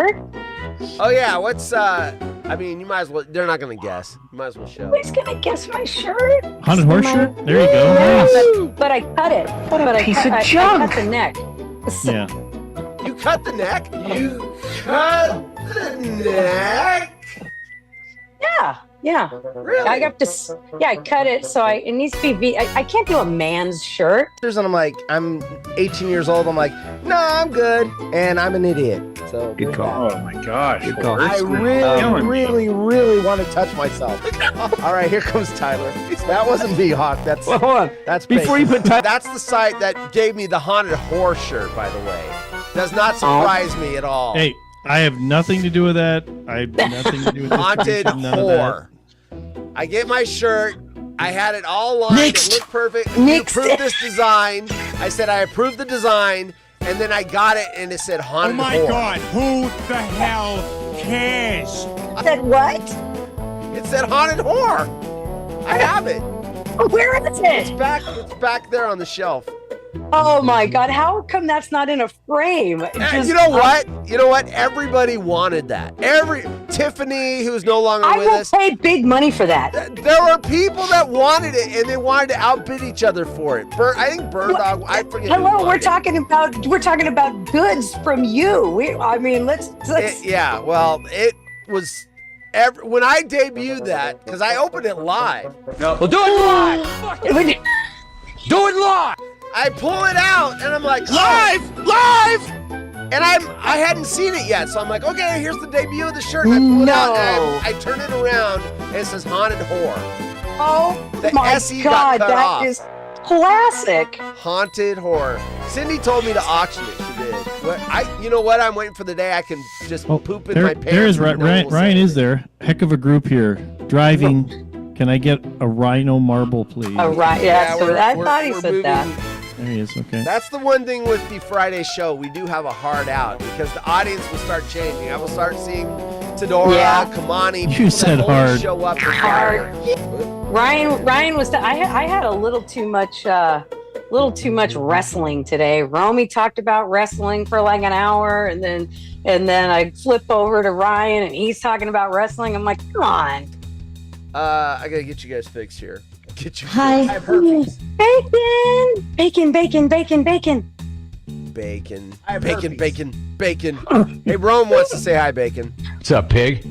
shirt? Oh yeah, what's I mean, you might as well. They're not gonna guess. You might as well show. Who's gonna guess my shirt? Haunted horse shirt? There you go. Yeah, Nice. but I cut it. What a piece of I junk. cut the neck. So, Yeah. You cut the neck. You cut the neck. Yeah. Really? I got this. Yeah, I cut it so it needs to be. I can't do a man's shirt. And I'm like, I'm 18 years old. I'm like, no, I'm good. And I'm an idiot. So Good call. Oh my gosh. Good call. I really want to touch myself. All right, here comes Tyler. That wasn't me, Hawk. That's Well, hold on. that's Before you Bacon. put That's the site that gave me the haunted horse shirt, by the way. Does not surprise me at all. Hey, I have nothing to do with that. I have nothing to do with this Haunted tradition, none of whore. I get my shirt. I had it all lined. Next. It looked perfect. Next. You approved this design. I said I approved the design, and then I got it, and it said haunted whore. who the hell cares? Said what? It said haunted whore. I have it. Where is it? It's back there on the shelf. Oh my God! How come that's not in a frame? And you know what? You know what? Everybody wanted that. Tiffany, who's no longer I with will us. pay big money for that. There were people that wanted it, and they wanted to outbid each other for it. I think Bird Dog. I forget. who Hello, we're wanted it. talking about goods from you. Let's Yeah, well, it was. When I debuted that, because I opened it live. No. Well, do it live. Do it live. I pull it out, and I'm like, Live. and I hadn't seen it yet, so I'm like, okay, here's the debut of the shirt. And I pull it out, and I turn it around, and it says haunted whore. Oh The my SE got God, cut that off. is classic. Haunted horror. Cindy told me to auction it. She did. You know what? I'm waiting for the day I can just Oh, poop in my pants. there is and no one Ryan. will Ryan say is anything. there. Heck of a group here. Driving. Can I get a rhino marble, please? Oh, right. Yeah, so I thought he we're said moving. that. There he is. Okay. That's the one thing with the Friday show. We do have a hard out because the audience will start changing. I will start seeing Tedora, Yeah. Kamani. You people that said only hard. Show up Hard. Ryan was. I had a little too much. Wrestling today. Romy talked about wrestling for like an hour, and then I flip over to Ryan, and he's talking about wrestling. I'm like, come on, I gotta get you guys fixed here. Get you. Hi. I have herpes. bacon. Bacon. I have Bacon. herpes. Bacon. Hey, Rome wants to say hi, Bacon. What's up, pig?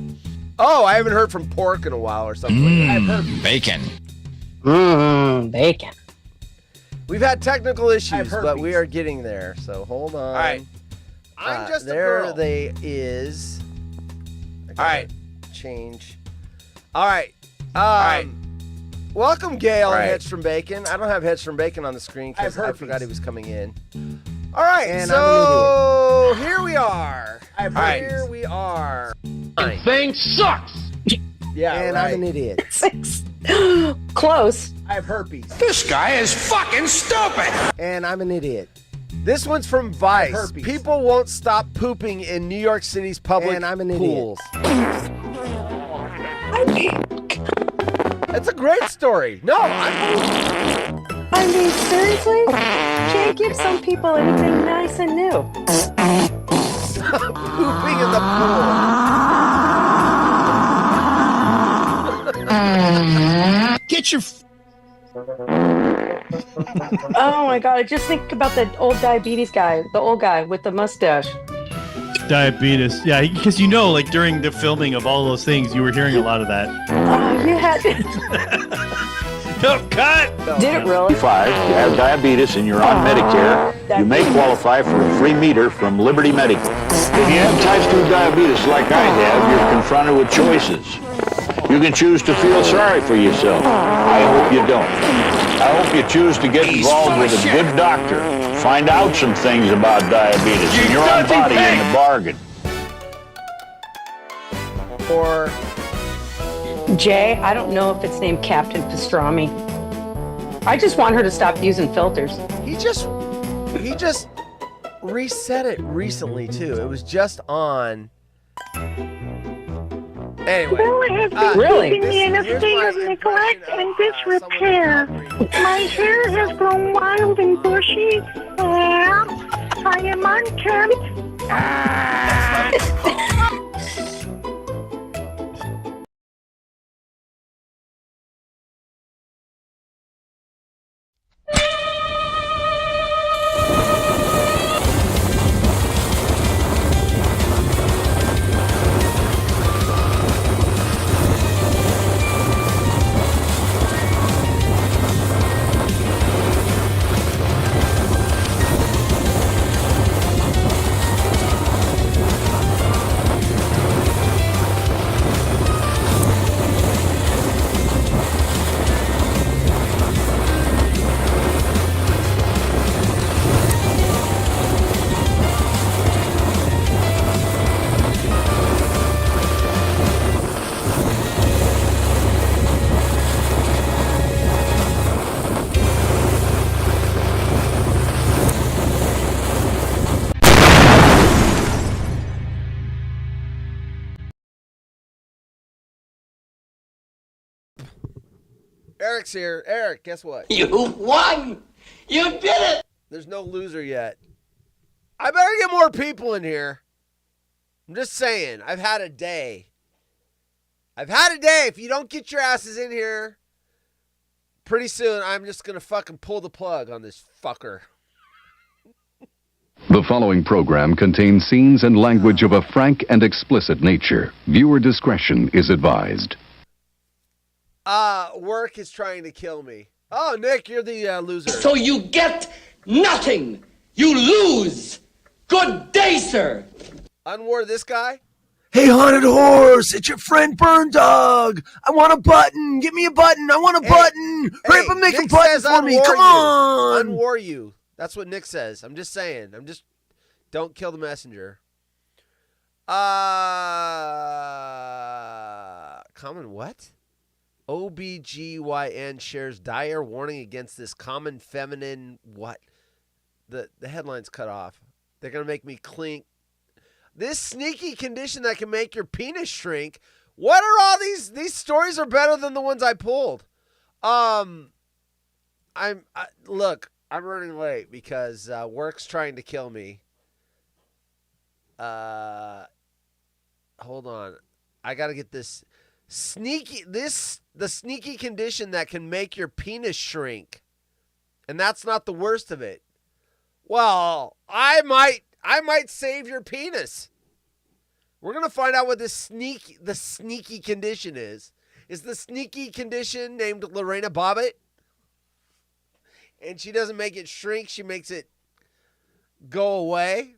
Oh, I haven't heard from Pork in a while or something. I have herpes. Bacon. Bacon. We've had technical issues, herpes. but we are getting there. So hold on. All right. I'm just a there girl. they is. All right. Change. All right. right. Welcome, Gail, All and right. Heads from Bacon. I don't have Heads from Bacon on the screen because I have I forgot herpes. he was coming in. All right, And so here we are. I have Here herpes. we are. Thing sucks. Yeah, And right. I'm an idiot. Close. I have herpes. This guy is fucking stupid. And I'm an idiot. This one's from Vice. Herpes. People won't stop pooping in New York City's public And I'm an pools. It's a great story. No, I'm I mean, seriously? Can't give some people anything nice and new. pooping in the pool. Get your. Oh my God! I just think about the old diabetes guy, the old guy with the mustache. Diabetes. Yeah, because like during the filming of all those things, you were hearing a lot of that. Oh, you had No, cut! did it really? 5, you have diabetes and you're on Medicare, you may qualify for a free meter from Liberty Medical. If you have type 2 diabetes like I have, you're confronted with choices. You can choose to feel sorry for yourself. I hope you don't. I hope you choose to get involved with a good doctor. Find out some things about diabetes and your own body in the bargain. Or Jay, I don't know if it's named Captain Pastrami. I just want her to stop using filters. he just reset it recently too. It was just on. Anyway, Really? Keeping me in a state of neglect and disrepair. My hair has grown wild and bushy, and I am unkempt. Eric's here. Eric, guess what? You won! You did it! There's no loser yet. I better get more people in here. I'm just saying. I've had a day. If you don't get your asses in here, pretty soon I'm just going to fucking pull the plug on this fucker. The following program contains scenes and language of a frank and explicit nature. Viewer discretion is advised. Work is trying to kill me. Oh, Nick, you're the loser. So you get nothing! You lose! Good day, sir! Unwar this guy? Hey, Haunted Horse, it's your friend Burn Dog. I want a button. Give me a button. I want a button. Hurry up and make a button for me. Come on. Unwar you. That's what Nick says. I'm just saying. Don't kill the messenger. Common what? OBGYN shares dire warning against this common feminine what? The headline's cut off. They're going to make me clink. This sneaky condition that can make your penis shrink. What are all these? These stories are better than the ones I pulled. Look, I'm running late because work's trying to kill me. Hold on. I got to get this the sneaky condition that can make your penis shrink. And that's not the worst of it. Well, I might save your penis. We're going to find out what the sneaky condition is. Is the sneaky condition named Lorena Bobbitt? And she doesn't make it shrink, she makes it go away.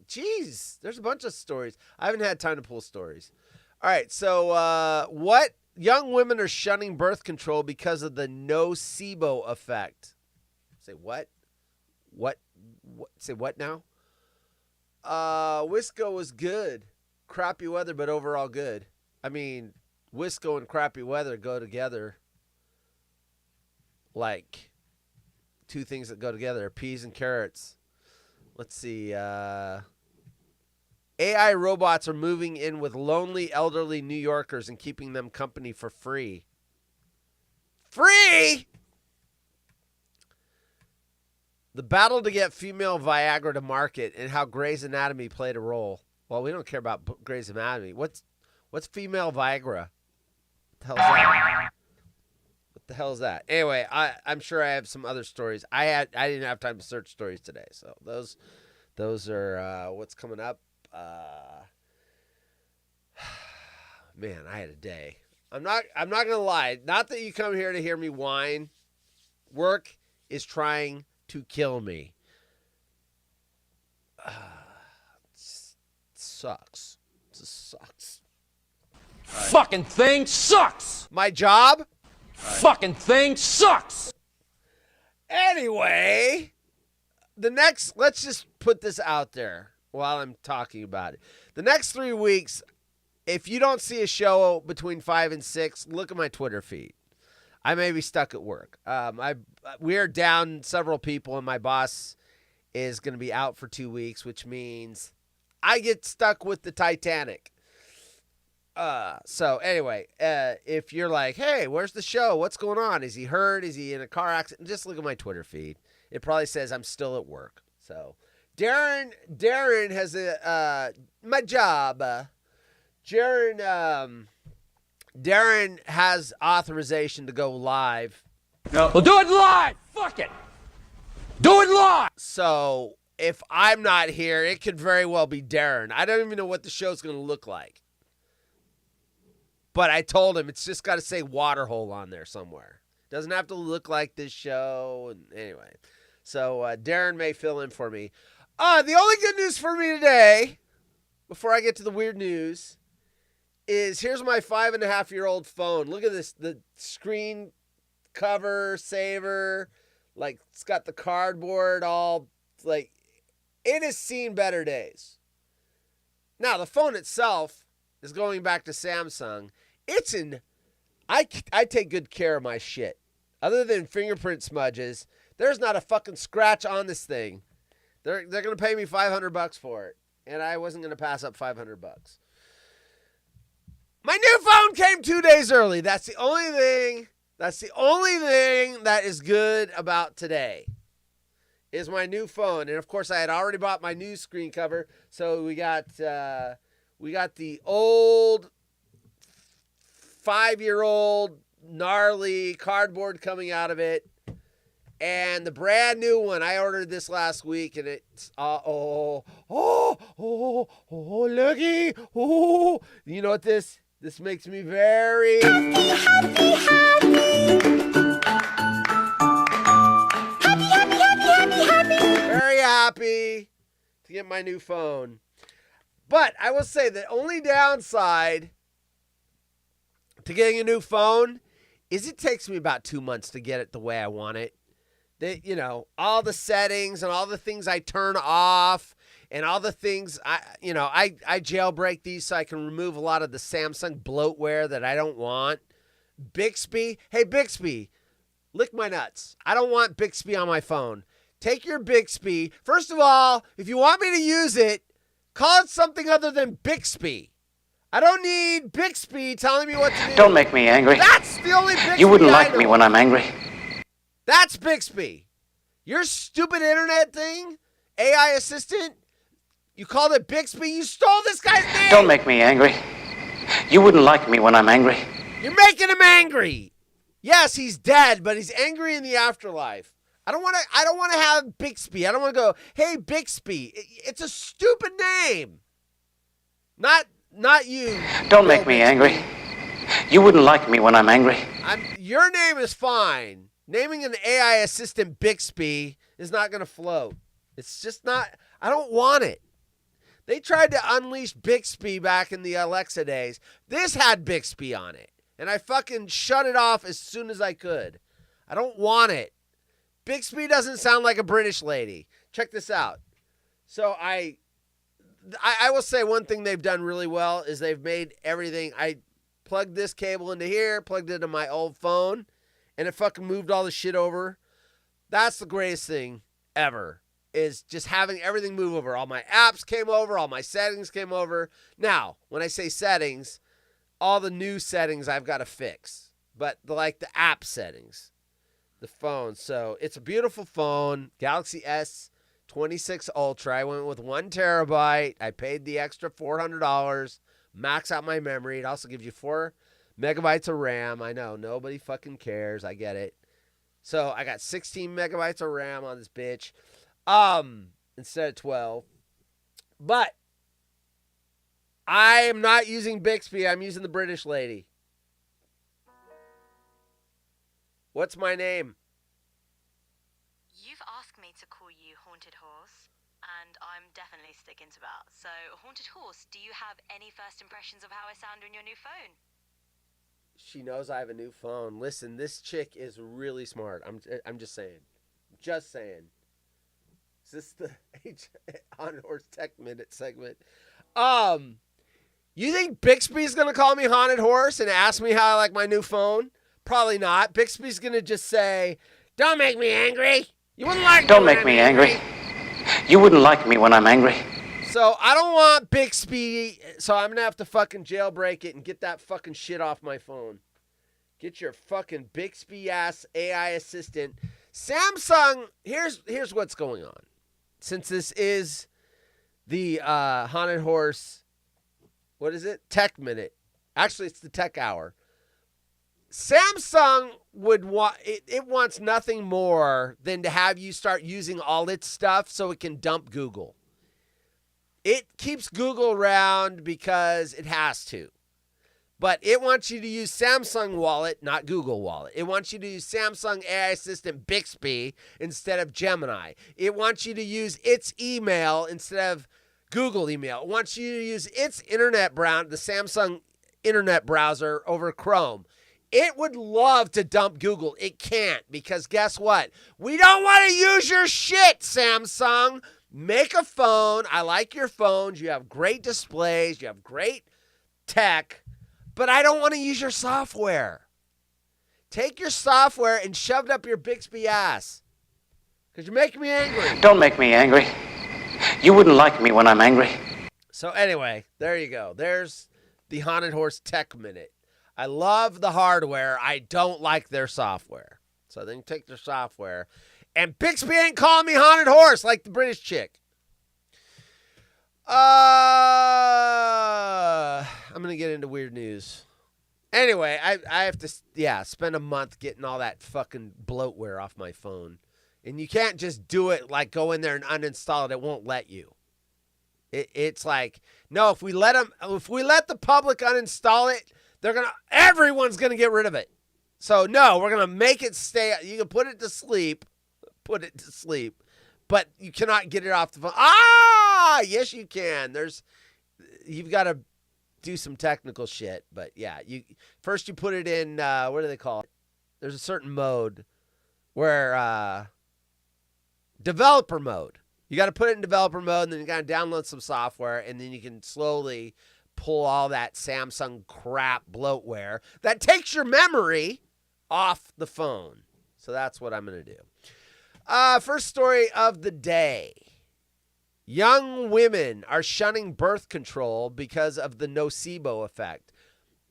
Jeez, there's a bunch of stories. I haven't had time to pull stories. All right, so what? Young women are shunning birth control because of the nocebo effect. Say what? What? Say what now? Wisco was good. Crappy weather, but overall good. I mean, Wisco and crappy weather go together like two things that go together. Peas and carrots. Let's see. AI robots are moving in with lonely elderly New Yorkers and keeping them company for free. Free? The battle to get female Viagra to market and how Grey's Anatomy played a role. Well, we don't care about Grey's Anatomy. What's female Viagra? What the hell is that? Anyway, I'm sure I have some other stories. I didn't have time to search stories today, so those are what's coming up. Man, I had a day. I'm not gonna lie. Not that you come here to hear me whine. Work is trying to kill me. Sucks. It just sucks. Fucking thing sucks! My job? Fucking thing sucks! Anyway, let's just put this out there while I'm talking about it. The next 3 weeks, if you don't see a show between 5 and 6, look at my Twitter feed. I may be stuck at work. We are down several people, and my boss is going to be out for 2 weeks, which means I get stuck with the Titanic. So anyway, if you're like, hey, where's the show? What's going on? Is he hurt? Is he in a car accident? Just look at my Twitter feed. It probably says I'm still at work. So Darren has my job. Darren has authorization to go live. No. Well, do it live! Fuck it! Do it live! So if I'm not here, it could very well be Darren. I don't even know what the show's going to look like. But I told him it's just got to say Waterhole on there somewhere. Doesn't have to look like this show. And anyway, so Darren may fill in for me. The only good news for me today, before I get to the weird news, is here's my 5.5-year-old phone. Look at this, the screen cover saver. Like, it's got the cardboard all, like, it has seen better days. Now, the phone itself is going back to Samsung. I take good care of my shit. Other than fingerprint smudges, there's not a fucking scratch on this thing. They're going to pay me $500 for it. And I wasn't going to pass up $500. My new phone came 2 days early. That's the only thing that is good about today. Is my new phone. And of course I had already bought my new screen cover. So we got the old 5-year-old gnarly cardboard coming out of it. And the brand new one, I ordered this last week, and it's looky, you know what this makes me very very happy to get my new phone. But I will say the only downside to getting a new phone is it takes me about 2 months to get it the way I want it. All the settings and all the things I turn off and all the things I jailbreak these so I can remove a lot of the Samsung bloatware that I don't want. Bixby, hey Bixby, lick my nuts. I don't want Bixby on my phone. Take your Bixby. First of all, if you want me to use it, call it something other than Bixby. I don't need Bixby telling me what to do. Don't make me angry. That's the only Bixby You wouldn't I like know. me when I'm angry. That's Bixby. Your stupid internet thing, AI assistant, you called it Bixby? You stole this guy's name. Don't make me angry. You wouldn't like me when I'm angry. You're making him angry. Yes, he's dead, but he's angry in the afterlife. I don't want to have Bixby. I don't want to go, hey, Bixby. It's a stupid name. Not you. Don't make me angry. You wouldn't like me when I'm angry. Your name is fine. Naming an AI assistant Bixby is not going to float. It's just not. I don't want it. They tried to unleash Bixby back in the Alexa days. This had Bixby on it. And I fucking shut it off as soon as I could. I don't want it. Bixby doesn't sound like a British lady. Check this out. So I will say one thing they've done really well is they've made everything. I plugged this cable into here, plugged it into my old phone, and it fucking moved all the shit over. That's the greatest thing ever, is just having everything move over. All my apps came over, all my settings came over. Now, when I say settings, all the new settings I've got to fix. But the app settings, the phone. So it's a beautiful phone, Galaxy S26 Ultra. I went with 1 terabyte. I paid the extra $400, max out my memory. It also gives you 4 megabytes of RAM. I know, nobody fucking cares. I get it. So I got 16 megabytes of RAM on this bitch instead of 12. But I am not using Bixby. I'm using the British lady. What's my name? You've asked me to call you Haunted Horse, and I'm definitely sticking to that. So, Haunted Horse, do you have any first impressions of how I sound on your new phone? She knows I have a new phone. Listen, this chick is really smart. I'm just saying. Just saying. Is this the Haunted Horse Tech Minute segment? You think Bixby's going to call me Haunted Horse and ask me how I like my new phone? Probably not. Bixby's going to just say, don't make me angry. You wouldn't like Don't make me angry. You wouldn't like me when I'm angry. So I don't want Bixby, so I'm going to have to fucking jailbreak it and get that fucking shit off my phone. Get your fucking Bixby-ass AI assistant. Samsung, here's what's going on. Since this is the Haunted Horse, what is it? Tech Minute. Actually, it's the Tech Hour. Samsung would want it wants nothing more than to have you start using all its stuff so it can dump Google. It keeps Google around because it has to. But it wants you to use Samsung Wallet, not Google Wallet. It wants you to use Samsung AI Assistant Bixby instead of Gemini. It wants you to use its email instead of Google email. It wants you to use its internet browser, the Samsung internet browser over Chrome. It would love to dump Google. It can't, because guess what? We don't want to use your shit, Samsung. Make a phone. I like your phones. You have great displays. You have great tech. But I don't want to use your software. Take your software and shove it up your Bixby ass. Because you're making me angry. Don't make me angry. You wouldn't like me when I'm angry. So anyway, there you go. There's the Haunted Horse Tech Minute. I love the hardware. I don't like their software. So they can take their software. And Bixby ain't calling me Haunted Horse like the British chick. I'm going to get into weird news. Anyway, I have to, spend a month getting all that fucking bloatware off my phone. And you can't just do it like go in there and uninstall it. It won't let you. It's like, no, if we let the public uninstall it, everyone's going to get rid of it. So no, we're going to make it stay. You can put it to sleep, but you cannot get it off the phone. Yes, you can. You've got to do some technical shit, but yeah, you put it in, what do they call it? There's a certain mode where, developer mode. You got to put it in developer mode, and then you got to download some software, and then you can slowly pull all that Samsung crap bloatware that takes your memory off the phone. So that's what I'm going to do. First story of the day. Young women are shunning birth control because of the nocebo effect.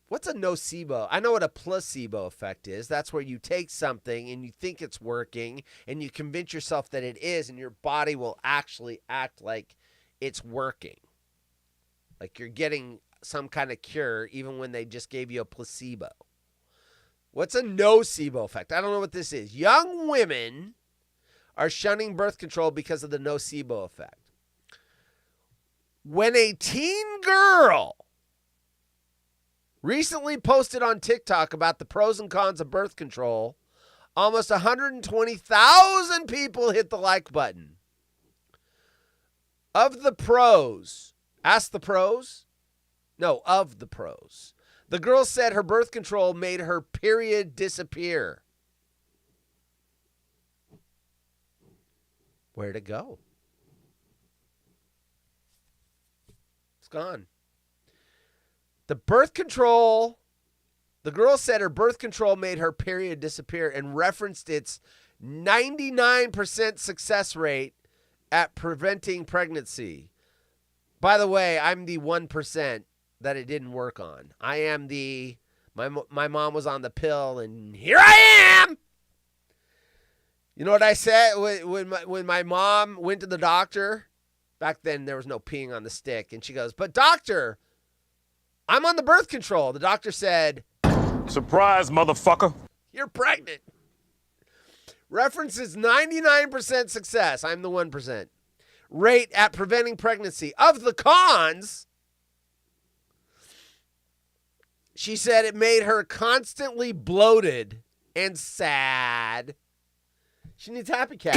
What's a nocebo? I know what a placebo effect is. That's where you take something and you think it's working and you convince yourself that it is, and your body will actually act like it's working. Like you're getting some kind of cure even when they just gave you a placebo. What's a nocebo effect? I don't know what this is. Young women are shunning birth control because of the nocebo effect. When a teen girl recently posted on TikTok about the pros and cons of birth control, almost 120,000 people hit the like button. Of the pros, ask the pros? No, of the pros. The girl said her birth control made her period disappear. Where'd it go? It's gone. The girl said her birth control made her period disappear and referenced its 99% success rate at preventing pregnancy. By the way, I'm the 1% that it didn't work on. I am my mom was on the pill, and here I am. You know what I said when my mom went to the doctor? Back then, there was no peeing on the stick. And she goes, "But doctor, I'm on the birth control." The doctor said, "Surprise, motherfucker. You're pregnant." References 99% success. I'm the 1%. Rate at preventing pregnancy. Of the cons, she said it made her constantly bloated and sad. She needs Happy Cat.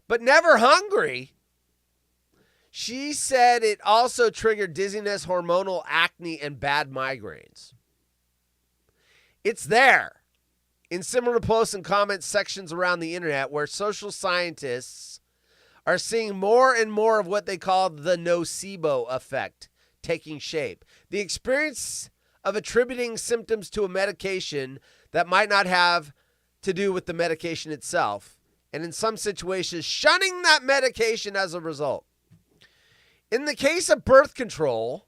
But never hungry. She said it also triggered dizziness, hormonal acne, and bad migraines. It's there in similar posts and comment sections around the internet where social scientists are seeing more and more of what they call the nocebo effect taking shape. The experience of attributing symptoms to a medication that might not have to do with the medication itself, and in some situations, shunning that medication as a result. In the case of birth control,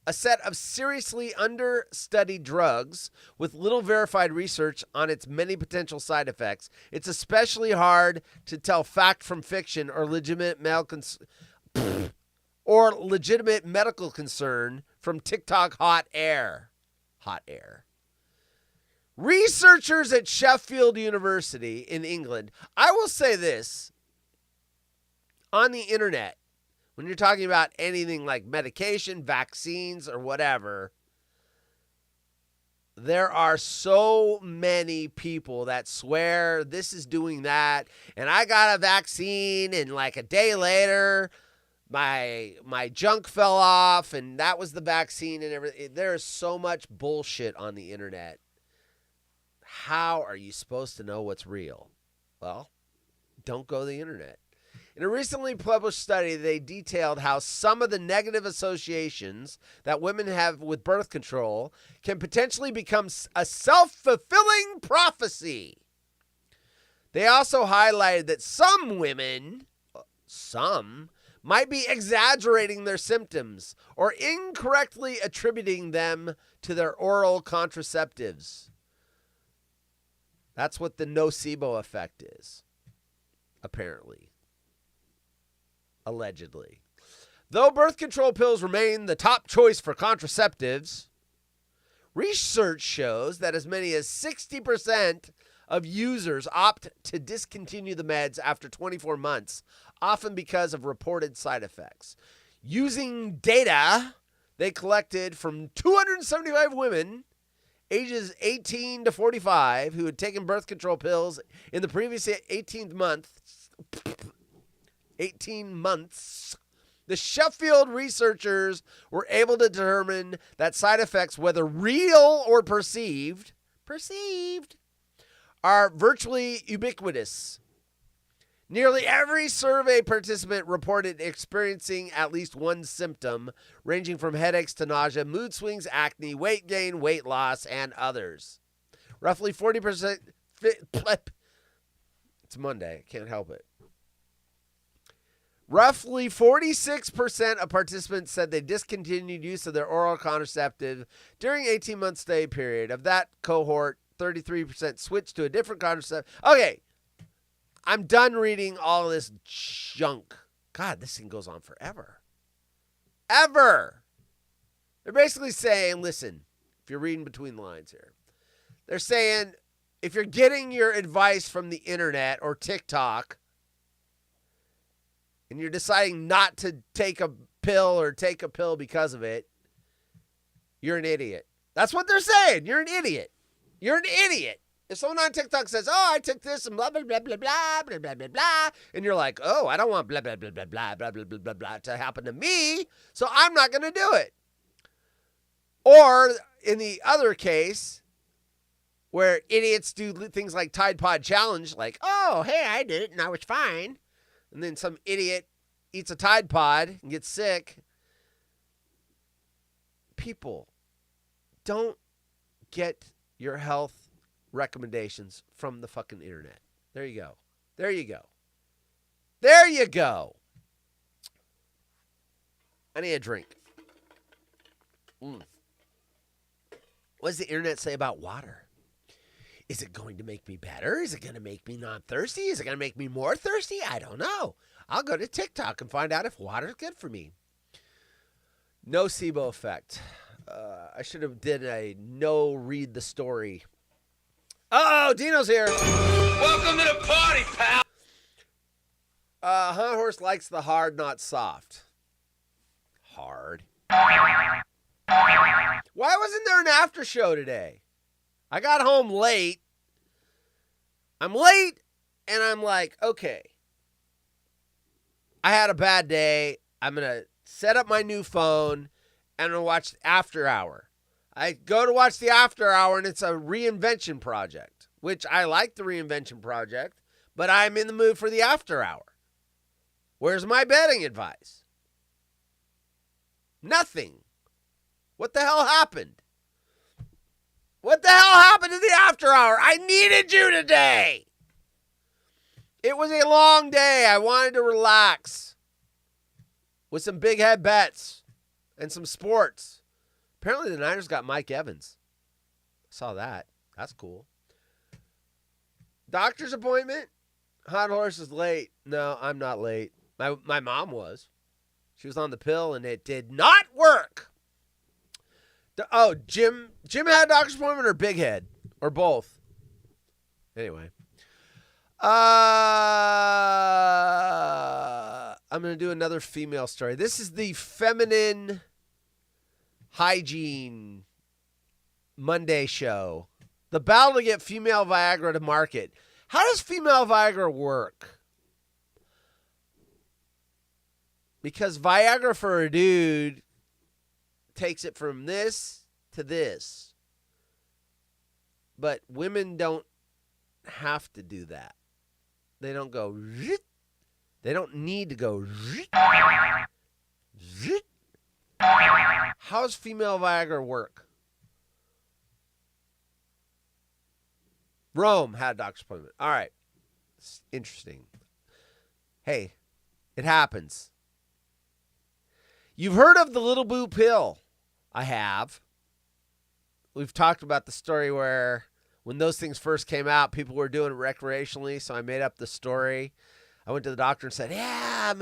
a set of seriously understudied drugs with little verified research on its many potential side effects, it's especially hard to tell fact from fiction or legitimate medical concern from TikTok hot air. Hot air. Researchers at Sheffield University in England. I will say this. On the internet, when you're talking about anything like medication, vaccines, or whatever, there are so many people that swear this is doing that, and I got a vaccine, and like a day later, my junk fell off, and that was the vaccine and everything. There is so much bullshit on the internet. How are you supposed to know what's real? Well, don't go to the internet. In a recently published study, they detailed how some of the negative associations that women have with birth control can potentially become a self-fulfilling prophecy. They also highlighted that some women, some might be exaggerating their symptoms or incorrectly attributing them to their oral contraceptives. That's what the nocebo effect is, apparently. Allegedly. Though birth control pills remain the top choice for contraceptives, research shows that as many as 60% of users opt to discontinue the meds after 24 months, often because of reported side effects. Using data they collected from 275 women ages 18 to 45 who had taken birth control pills in the previous 18 months, the Sheffield researchers were able to determine that side effects, whether real or perceived, are virtually ubiquitous. Nearly every survey participant reported experiencing at least one symptom, ranging from headaches to nausea, mood swings, acne, weight gain, weight loss, and others. Roughly 40%. It's Monday. Can't help it. Roughly 46% of participants said they discontinued use of their oral contraceptive during 18-month stay period. Of that cohort, 33% switched to a different contraceptive. Okay, I'm done reading all of this junk. God, this thing goes on forever. Ever. They're basically saying, listen, if you're reading between the lines here, they're saying if you're getting your advice from the internet or TikTok, and you're deciding not to take a pill or take a pill because of it, you're an idiot. That's what they're saying. You're an idiot. You're an idiot. If someone on TikTok says, oh, I took this and blah, blah, blah, blah, blah, blah, blah, blah, blah, and you're like, oh, I don't want blah, blah, blah, blah, blah, blah, blah, blah, blah, blah to happen to me, so I'm not going to do it. Or in the other case, where idiots do things like Tide Pod Challenge, like, oh, hey, I did it and I was fine. And then some idiot eats a Tide Pod and gets sick. People, don't get your health recommendations from the fucking internet. There you go. There you go. There you go. I need a drink. What does the internet say about water? Is it going to make me better? Is it going to make me not thirsty? Is it going to make me more thirsty? I don't know. I'll go to TikTok and find out if water's good for me. Nocebo effect. I should have did a no read the story. Oh, Dino's here. Welcome to the party, pal. Hunt Horse likes the hard, not soft. Hard. Why wasn't there an after show today? I got home late. I'm late, and I'm like, okay. I had a bad day. I'm going to set up my new phone, and I'm going to watch After Hour. I go to watch the After Hour, and it's a reinvention project, which I like the reinvention project, but I'm in the mood for the After Hour. Where's my betting advice? Nothing. What the hell happened? What the hell happened to the After Hour? I needed you today. It was a long day. I wanted to relax with some big head bets and some sports. Apparently the Niners got Mike Evans. I saw that. That's cool. Doctor's appointment? Hot Horse is late. No, I'm not late. My mom was. She was on the pill and it did not work. Oh, Jim had a doctor's appointment or Big Head? Or both? Anyway. I'm going to do another female story. This is the Feminine Hygiene Monday show. The battle to get female Viagra to market. How does female Viagra work? Because Viagra for a dude takes it from this to this. But women don't have to do that. They don't go zit. They don't need to go zit. Zit. How does female Viagra work? Rome had a doctor's appointment. All right. It's interesting. Hey, It happens. You've heard of the little blue pill. I have. We've talked about the story where when those things first came out, people were doing it recreationally, so I made up the story. I went to the doctor and said, yeah,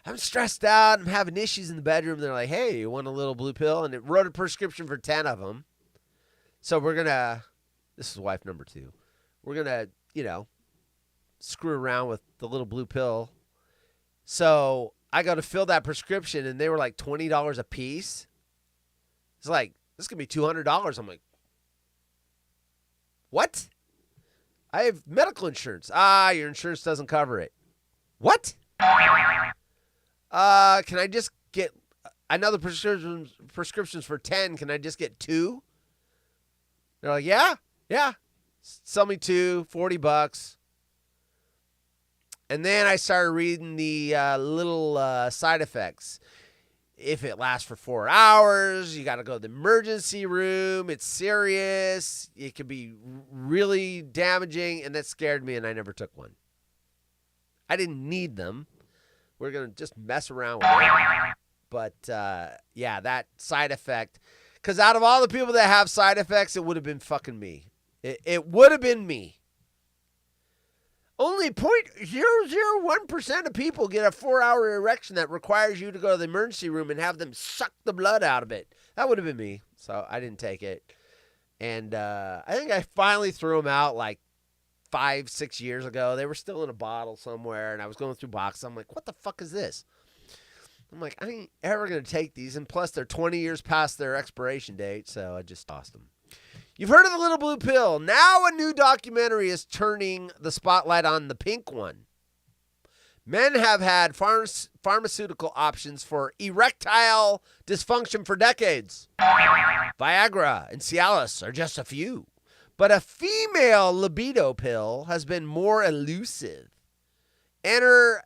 I'm stressed out. I'm having issues in the bedroom. They're like, hey, you want a little blue pill? And it wrote a prescription for 10 of them. So we're going to, this is wife number 2. We're going to, screw around with the little blue pill. So I go to fill that prescription, and they were like $20 a piece. It's like, this could be $200. I'm like, what? I have medical insurance. Your insurance doesn't cover it. What? Can I just get another prescriptions for 10? Can I just get 2? They're like, yeah. Sell me 2, $40. And then I started reading the little side effects. If it lasts for 4 hours, you got to go to the emergency room. It's serious. It can be really damaging. And that scared me, and I never took one. I didn't need them. We're going to just mess around with it. But, that side effect. Because out of all the people that have side effects, it would have been fucking me. It would have been me. Only 0.001% of people get a 4-hour erection that requires you to go to the emergency room and have them suck the blood out of it. That would have been me. So I didn't take it. And I think I finally threw them out like 5-6 years ago. They were still in a bottle somewhere, and I was going through boxes. I'm like, what the fuck is this? I'm like, I ain't ever going to take these. And plus, they're 20 years past their expiration date, so I just tossed them. You've heard of the little blue pill. Now a new documentary is turning the spotlight on the pink one. Men have had pharmaceutical options for erectile dysfunction for decades. Viagra and Cialis are just a few. But a female libido pill has been more elusive. Enter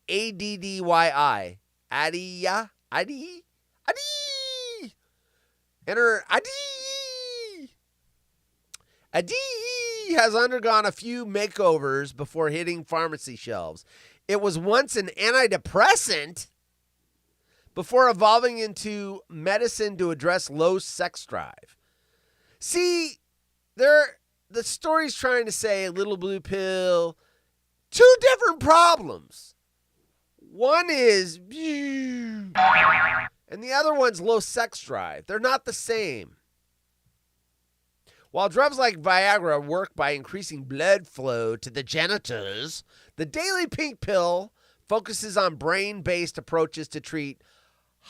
ADDYI. Enter Adi. Adi has undergone a few makeovers before hitting pharmacy shelves. It was once an antidepressant before evolving into medicine to address low sex drive. See, the story's trying to say little blue pill, 2 different problems. One is, and the other one's low sex drive. They're not the same. While drugs like Viagra work by increasing blood flow to the genitals, the Daily Pink Pill focuses on brain-based approaches to treat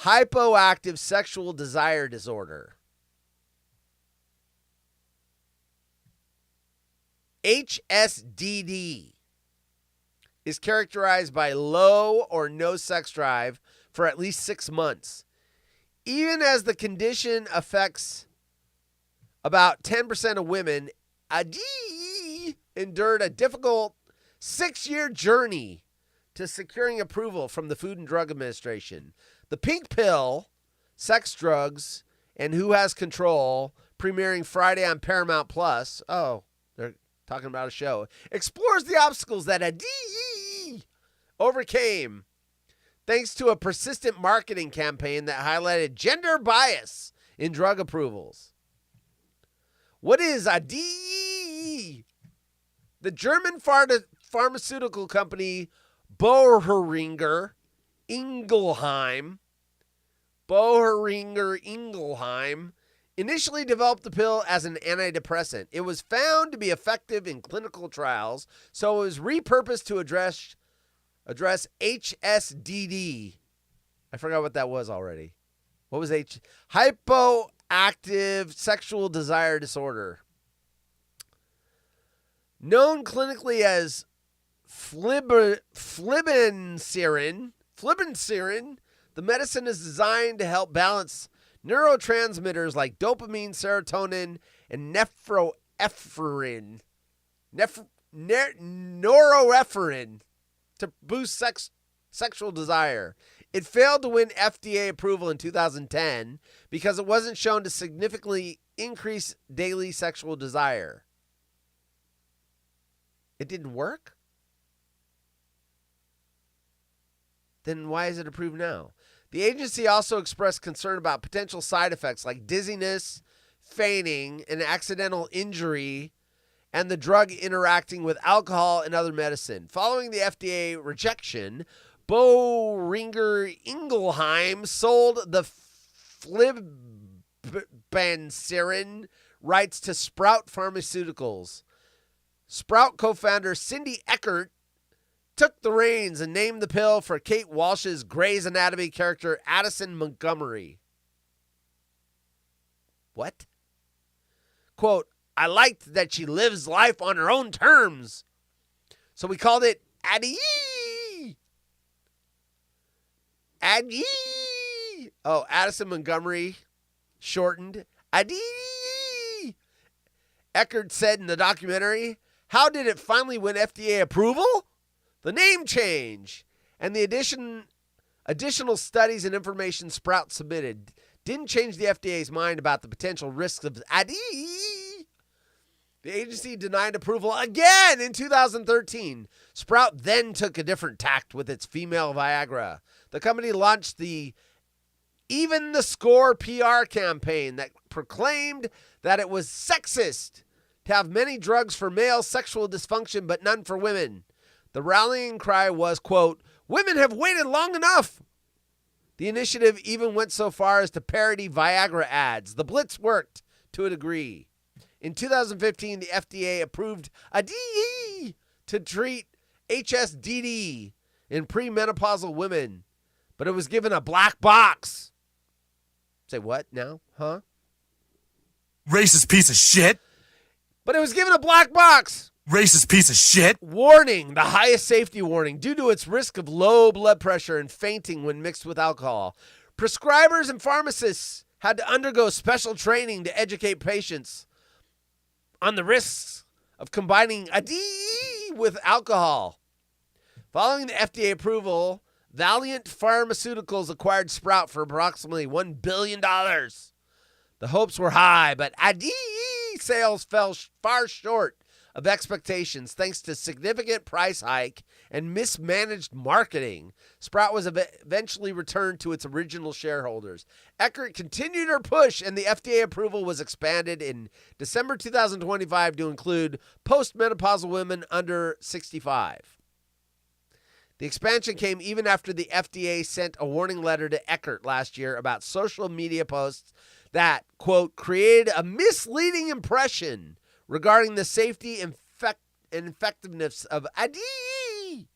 hypoactive sexual desire disorder. HSDD is characterized by low or no sex drive for at least 6 months. Even as the condition affects about 10% of women, Adi endured a difficult 6-year journey to securing approval from the Food and Drug Administration. The Pink Pill, Sex, Drugs, and Who Has Control, premiering Friday on Paramount Plus. Oh, they're talking about a show. Explores the obstacles that Adi overcame thanks to a persistent marketing campaign that highlighted gender bias in drug approvals. What is Adi? The German pharmaceutical company Boehringer Ingelheim initially developed the pill as an antidepressant. It was found to be effective in clinical trials, so it was repurposed to address HSDD. I forgot what that was already. What was hypoactive sexual desire disorder. Known clinically as flibanserin, the medicine is designed to help balance neurotransmitters like dopamine, serotonin, and norepinephrine to boost sexual desire. It failed to win FDA approval in 2010 because it wasn't shown to significantly increase daily sexual desire. It didn't work? then why is it approved now? The agency also expressed concern about potential side effects like dizziness, fainting, and accidental injury, and the drug interacting with alcohol and other medicine. Following the FDA rejection, Boehringer Ingelheim sold the flibanserin rights to Sprout Pharmaceuticals. Sprout co-founder Cindy Eckert took the reins and named the pill for Kate Walsh's Grey's Anatomy character Addison Montgomery. What? Quote, I liked that she lives life on her own terms. So we called it Addie. Addie. Oh, Addison Montgomery, shortened. Addie. Eckert said in the documentary, how did it finally win FDA approval? The name change and the additional studies and information Sprout submitted didn't change the FDA's mind about the potential risks of Addie. The agency denied approval again in 2013. Sprout then took a different tact with its female Viagra. The company launched the Even the Score PR campaign that proclaimed that it was sexist to have many drugs for male sexual dysfunction but none for women. The rallying cry was, quote, women have waited long enough. The initiative even went so far as to parody Viagra ads. The blitz worked to a degree. In 2015, the FDA approved a DE to treat HSDD in premenopausal women, but it was given a black box. Say what now? Huh? Racist piece of shit. But it was given a black box. Racist piece of shit. Warning, the highest safety warning, due to its risk of low blood pressure and fainting when mixed with alcohol. Prescribers and pharmacists had to undergo special training to educate patients on the risks of combining a DE with alcohol. Following the FDA approval, Valiant Pharmaceuticals acquired Sprout for approximately $1 billion. The hopes were high, but ADE sales fell far short of expectations thanks to significant price hike and mismanaged marketing. Sprout was eventually returned to its original shareholders. Eckert continued her push, and the FDA approval was expanded in December 2025 to include postmenopausal women under 65. The expansion came even after the FDA sent a warning letter to Eckert last year about social media posts that, quote, created a misleading impression regarding the safety and effectiveness of ADE.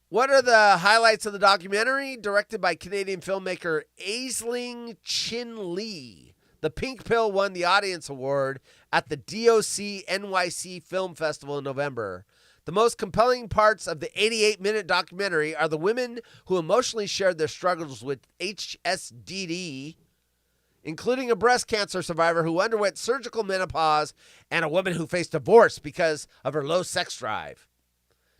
What are the highlights of the documentary? Directed by Canadian filmmaker Aisling Chin Lee. The Pink Pill won the Audience Award at the DOC NYC Film Festival in November. The most compelling parts of the 88-minute documentary are the women who emotionally shared their struggles with HSDD, including a breast cancer survivor who underwent surgical menopause and a woman who faced divorce because of her low sex drive.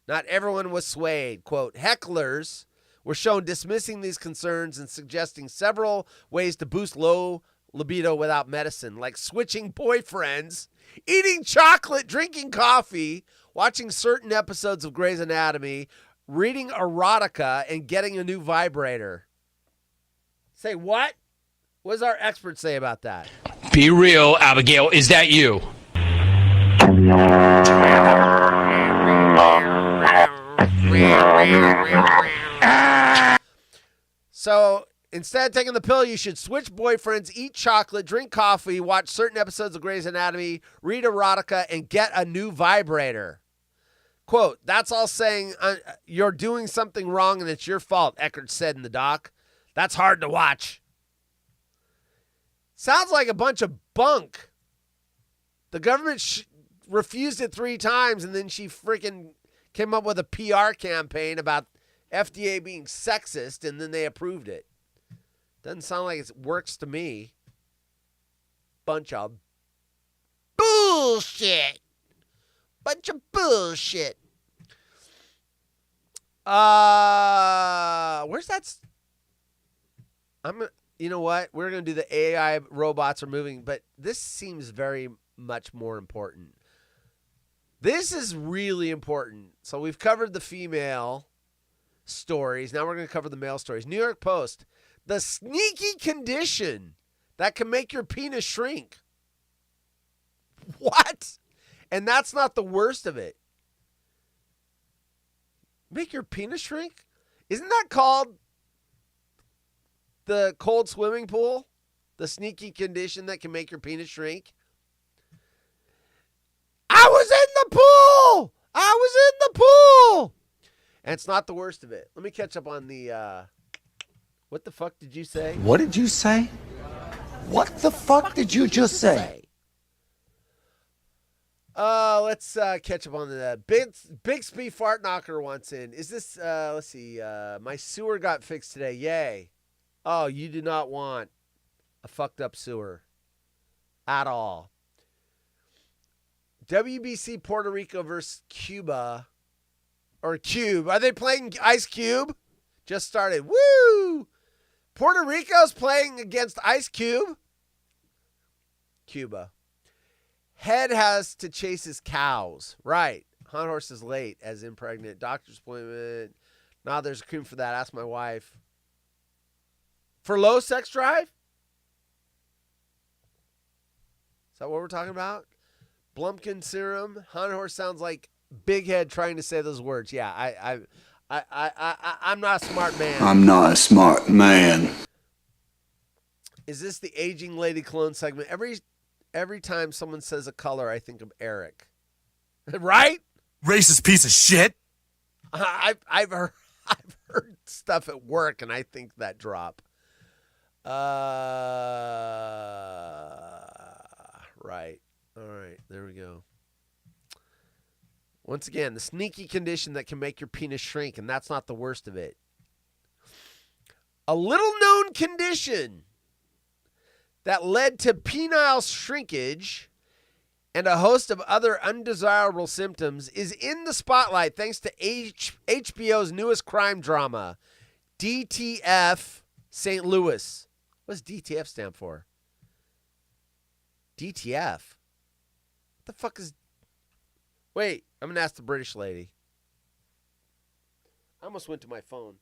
Not everyone was swayed. Quote, hecklers were shown dismissing these concerns and suggesting several ways to boost low libido without medicine, like switching boyfriends, eating chocolate, drinking coffee, watching certain episodes of Grey's Anatomy, reading erotica, and getting a new vibrator. Say what? What does our expert say about that? Be real, Abigail. Is that you? So instead of taking the pill, you should switch boyfriends, eat chocolate, drink coffee, watch certain episodes of Grey's Anatomy, read erotica, and get a new vibrator. Quote, that's all saying you're doing something wrong and it's your fault, Eckert said in the doc. That's hard to watch. Sounds like a bunch of bunk. The government refused it 3 times, and then she freaking came up with a PR campaign about FDA being sexist, and then they approved it. Doesn't sound like it works to me. Bunch of bullshit. Bunch of bullshit. Where's that? You know what? We're going to do the AI robots are moving, but this seems very much more important. This is really important. So we've covered the female stories. Now we're going to cover the male stories. New York Post. The sneaky condition that can make your penis shrink. What? And that's not the worst of it. Make your penis shrink? Isn't that called the cold swimming pool? The sneaky condition that can make your penis shrink? I was in the pool! I was in the pool! And it's not the worst of it. Let me catch up on the, what the fuck did you say? What did you say? What the fuck did you just say? Let's catch up on the Bixby Fart Knocker wants in. Is this, let's see, my sewer got fixed today. Yay. Oh, you do not want a fucked up sewer at all. WBC Puerto Rico versus Cuba. Or Cube. Are they playing Ice Cube? Just started. Woo! Puerto Rico's playing against Ice Cube. Cuba. Head has to chase his cows. Right. Hunt horse is late as impregnant. Doctor's appointment. Nah, there's a cream for that. Ask my wife. For low sex drive? Is that what we're talking about? Blumpkin serum. Hunt horse sounds like Big Head trying to say those words. Yeah, I'm not a smart man. I'm not a smart man. Is this the aging lady clone segment? Every time someone says a color, I think of Eric. Right? Racist piece of shit. I've heard stuff at work, and I think that drop. Right. All right. There we go. Once again, the sneaky condition that can make your penis shrink, and that's not the worst of it. A little-known condition that led to penile shrinkage and a host of other undesirable symptoms is in the spotlight thanks to HBO's newest crime drama, DTF St. Louis. What does DTF stand for? DTF? What the fuck is... Wait, I'm going to ask the British lady. I almost went to my phone.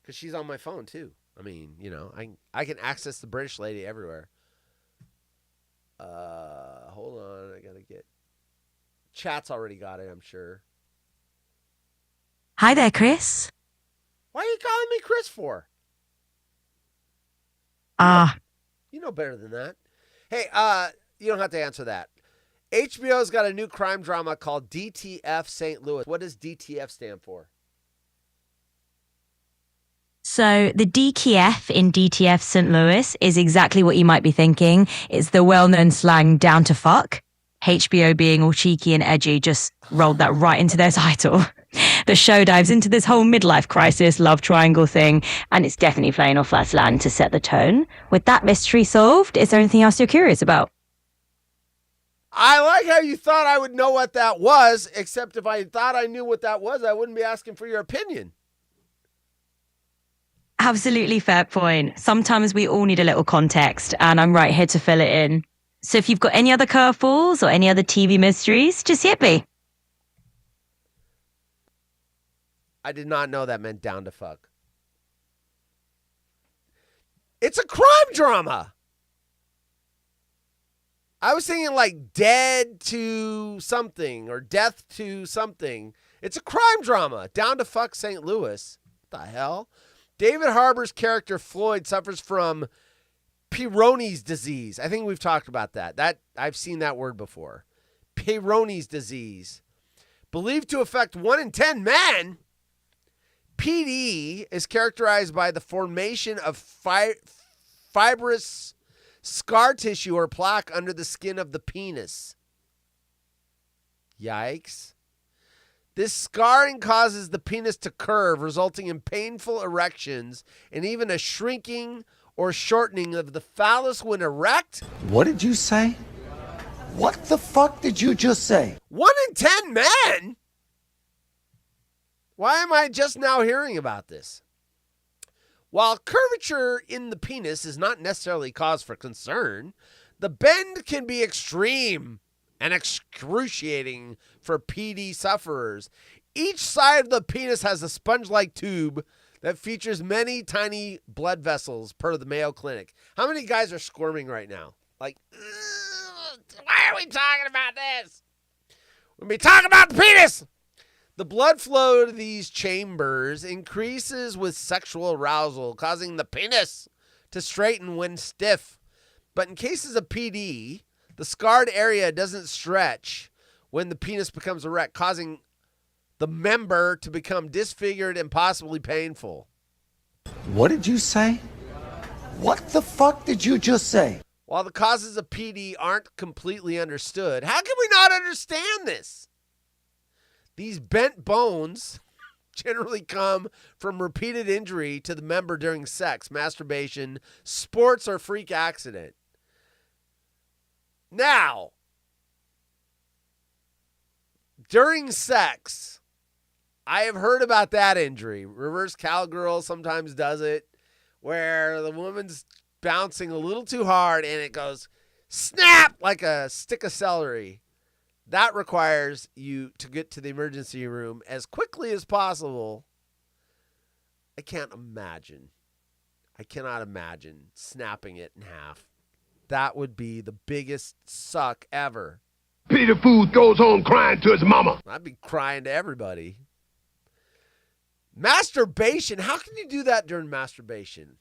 Because she's on my phone, too. I mean, you know, I can access the British lady everywhere. Hold on. I got to get... Chat's already got it, I'm sure. Hi there, Chris. Why are you calling me Chris for? You know better than that. Hey, you don't have to answer that. HBO's got a new crime drama called DTF St. Louis. What does DTF stand for? So the DKF in DTF St. Louis is exactly what you might be thinking. It's the well-known slang down to fuck. HBO being all cheeky and edgy just rolled that right into their title. The show dives into this whole midlife crisis, love triangle thing, and it's definitely playing off Last Land to set the tone. With that mystery solved, is there anything else you're curious about? I like how you thought I would know what that was, except if I thought I knew what that was, I wouldn't be asking for your opinion. Absolutely fair point. Sometimes we all need a little context, and I'm right here to fill it in. So if you've got any other curveballs or any other TV mysteries, just hit me. I did not know that meant down to fuck. It's a crime drama. I was thinking like dead to something or death to something. It's a crime drama. Down to fuck St. Louis. What the hell? David Harbour's character Floyd suffers from Peyronie's disease. I think we've talked about that. I've seen that word before. Peyronie's disease. Believed to affect 1 in 10 men. PD is characterized by the formation of fibrous scar tissue or plaque under the skin of the penis. Yikes. This scarring causes the penis to curve, resulting in painful erections and even a shrinking or shortening of the phallus when erect. What did you say? What the fuck did you just say? 1 in 10 men? Why am I just now hearing about this? While curvature in the penis is not necessarily cause for concern, the bend can be extreme and excruciating for PD sufferers. Each side of the penis has a sponge-like tube that features many tiny blood vessels per the Mayo Clinic. How many guys are squirming right now? Like, why are we talking about this? We'll be talking about the penis. The blood flow to these chambers increases with sexual arousal, causing the penis to straighten when stiff. But in cases of PD, the scarred area doesn't stretch when the penis becomes erect, causing the member to become disfigured and possibly painful. What did you say? What the fuck did you just say? While the causes of PD aren't completely understood, how can we not understand this? These bent bones generally come from repeated injury to the member during sex, masturbation, sports, or freak accident. Now, during sex, I have heard about that injury. Reverse cowgirl sometimes does it, where the woman's bouncing a little too hard and it goes snap like a stick of celery. That requires you to get to the emergency room as quickly as possible. I cannot imagine snapping it in half. That would be the biggest suck ever. Peter Food goes home crying to his mama. I'd be crying to everybody. Masturbation. How can you do that during masturbation?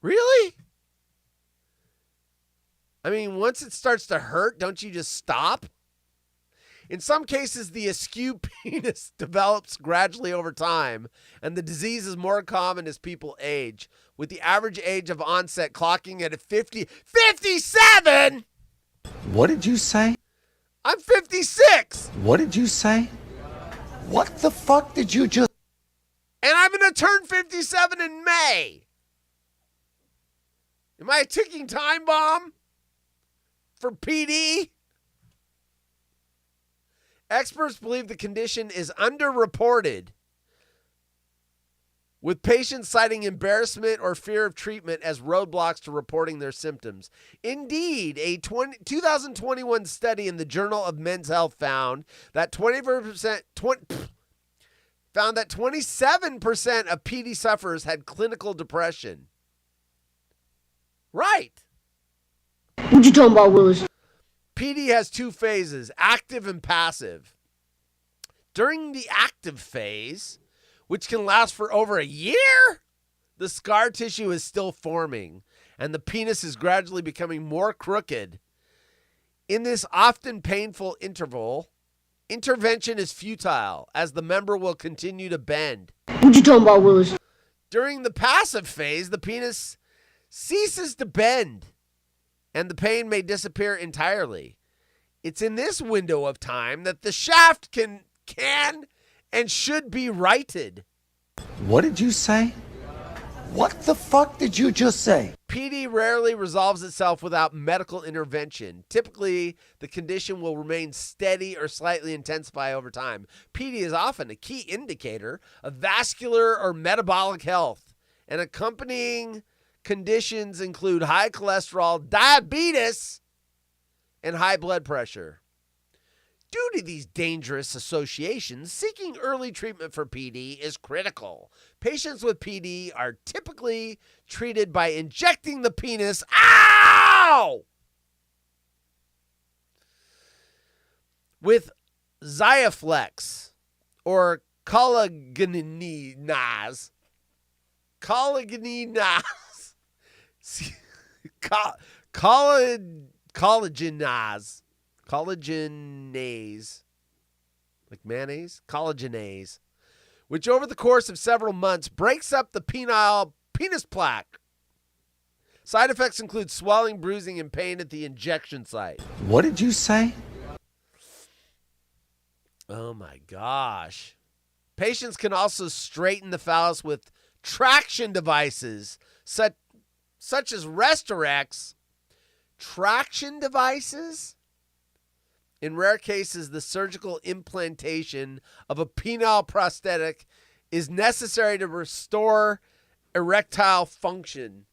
Really? I mean, once it starts to hurt, don't you just stop? In some cases, the askew penis develops gradually over time, and the disease is more common as people age, with the average age of onset clocking at 57! What did you say? I'm 56! What did you say? What the fuck did you just... And I'm going to turn 57 in May. Am I a ticking time bomb for PD? Experts believe the condition is underreported, with patients citing embarrassment or fear of treatment as roadblocks to reporting their symptoms. Indeed, a 2021 study in the Journal of Men's Health found that 27% of PD sufferers had clinical depression. Right. What you talking about, Willis? PD has two phases, active and passive. During the active phase, which can last for over a year, the scar tissue is still forming, and the penis is gradually becoming more crooked. In this often painful interval, intervention is futile, as the member will continue to bend. What you talking about, Willis? During the passive phase, the penis ceases to bend, and the pain may disappear entirely. It's in this window of time that the shaft can and should be righted. What did you say? What the fuck did you just say? PD rarely resolves itself without medical intervention. Typically, the condition will remain steady or slightly intensify over time. PD is often a key indicator of vascular or metabolic health, and accompanying conditions include high cholesterol, diabetes, and high blood pressure. Due to these dangerous associations, seeking early treatment for PD is critical. Patients with PD are typically treated by injecting the penis, with Xiaflex or collagenase. Collagenase, like mayonnaise, collagenase, which over the course of several months breaks up the penile penis plaque. Side effects include swelling, bruising, and pain at the injection site. What did you say? Oh my gosh. Patients can also straighten the phallus with traction devices such as Restorex. Traction devices? In rare cases, the surgical implantation of a penile prosthetic is necessary to restore erectile function.